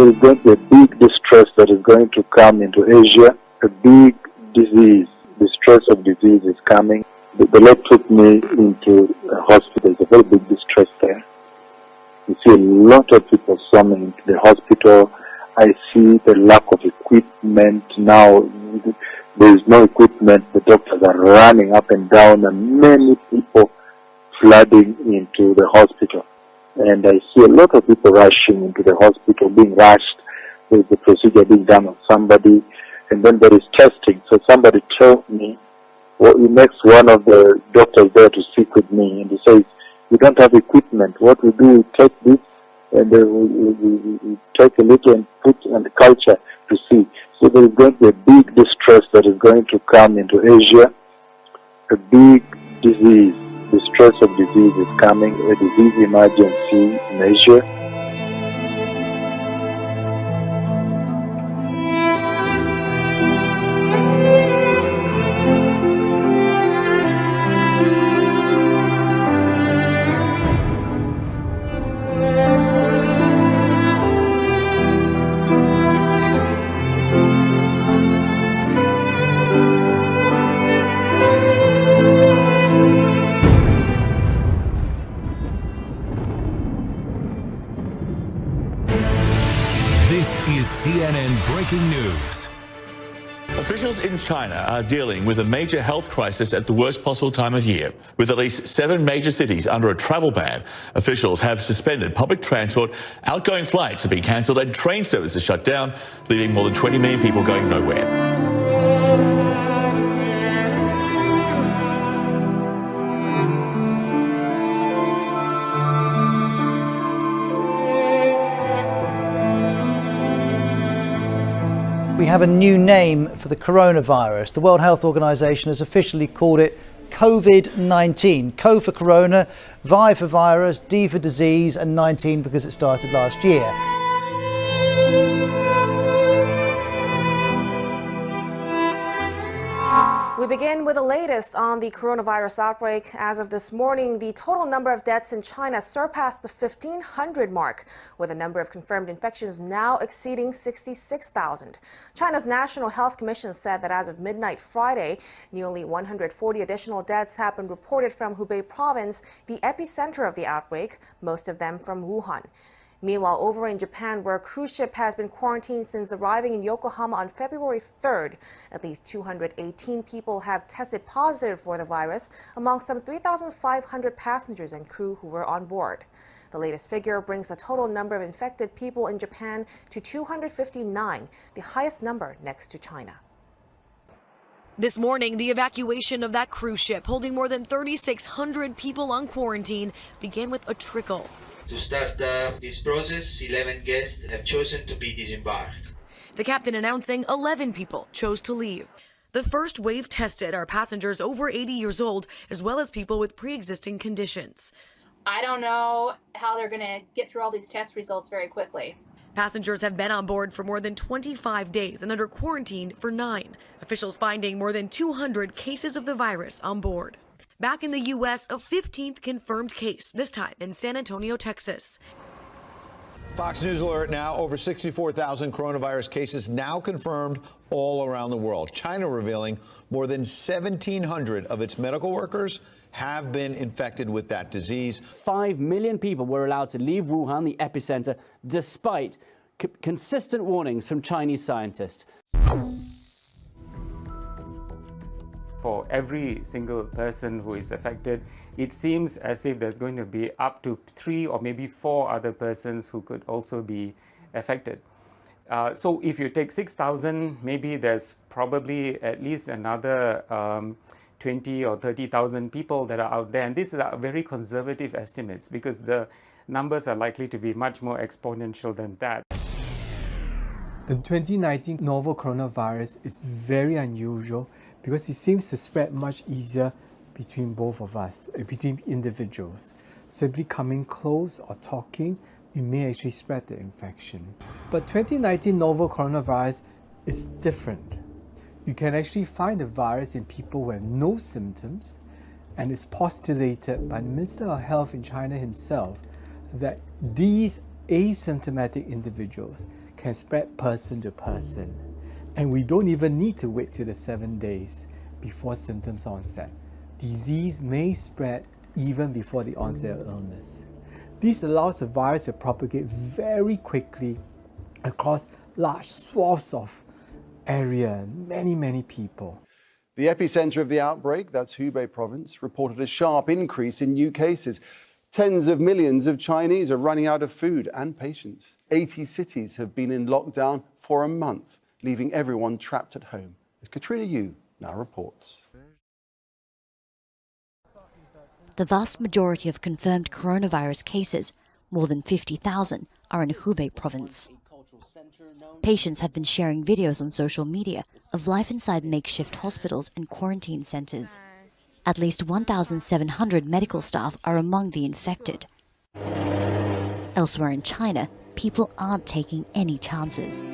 there is going to be a big distress that is going to come into Asia. A big disease, distress of disease is coming. The Lord took me into a hospital. There's a very big distress there. You see a lot of people swarming into the hospital. I see the lack of equipment now. There is no equipment. The doctors are running up and down, and many people flooding into the hospital. And I see a lot of people rushing into the hospital, being rushed. There's a procedure being done on somebody, and then there is testing. So somebody told me, well, he makes one of the doctors there to speak with me, and he says, we don't have equipment. What we do is take this, and we take a little and put on the culture to see. So there is going to be a big distress that is going to come into Asia. A big disease, distress of disease is coming, a disease emergency in Asia. CNN Breaking News. Officials in China are dealing with a major health crisis at the worst possible time of year. With at least 7 major cities under a travel ban, officials have suspended public transport, outgoing flights have been cancelled and train services shut down, leaving more than 20 million people going nowhere. We have a new name for the coronavirus. The World Health Organization has officially called it COVID-19. Co for corona, Vi for virus, D for disease, and 19 because it started last year. We begin with the latest on the coronavirus outbreak. As of this morning, the total number of deaths in China surpassed the 1,500 mark, with the number of confirmed infections now exceeding 66,000. China's National Health Commission said that as of midnight Friday, nearly 140 additional deaths have been reported from Hubei province, the epicenter of the outbreak, most of them from Wuhan. Meanwhile, over in Japan, where a cruise ship has been quarantined since arriving in Yokohama on February 3rd, at least 218 people have tested positive for the virus, among some 3,500 passengers and crew who were on board. The latest figure brings the total number of infected people in Japan to 259, the highest number next to China. This morning, the evacuation of that cruise ship holding more than 3,600 people on quarantine began with a trickle. To start this process, 11 guests have chosen to be disembarked. The captain announcing 11 people chose to leave. The first wave tested are passengers over 80 years old, as well as people with pre-existing conditions. I don't know how they're going to get through all these test results very quickly. Passengers have been on board for more than 25 days and under quarantine for 9. Officials finding more than 200 cases of the virus on board. Back in the U.S., a 15th confirmed case, this time in San Antonio, Texas. Fox News alert now, over 64,000 coronavirus cases now confirmed all around the world. China revealing more than 1,700 of its medical workers have been infected with that disease. 5 million people were allowed to leave Wuhan, the epicenter, despite consistent warnings from Chinese scientists. For every single person who is affected, it seems as if there's going to be up to 3 or maybe 4 other persons who could also be affected. So if you take 6,000, maybe there's probably at least another 20 or 30,000 people that are out there. And these are very conservative estimates because the numbers are likely to be much more exponential than that. The 2019 novel coronavirus is very unusual because it seems to spread much easier between both of us, between individuals. Simply coming close or talking, we may actually spread the infection. But 2019 novel coronavirus is different. You can actually find the virus in people who have no symptoms, and it's postulated by the Minister of Health in China himself that these asymptomatic individuals can spread person to person. And we don't even need to wait till the 7 days before symptoms onset. Disease may spread even before the onset of illness. This allows the virus to propagate very quickly across large swaths of area, many people. The epicenter of the outbreak, that's Hubei province, reported a sharp increase in new cases. Tens of millions of Chinese are running out of food and patience. 80 cities have been in lockdown for a month, leaving everyone trapped at home. As Katrina Yu now reports. The vast majority of confirmed coronavirus cases, more than 50,000, are in Hubei province. Patients have been sharing videos on social media of life inside makeshift hospitals and quarantine centers. At least 1,700 medical staff are among the infected. Elsewhere in China, people aren't taking any chances.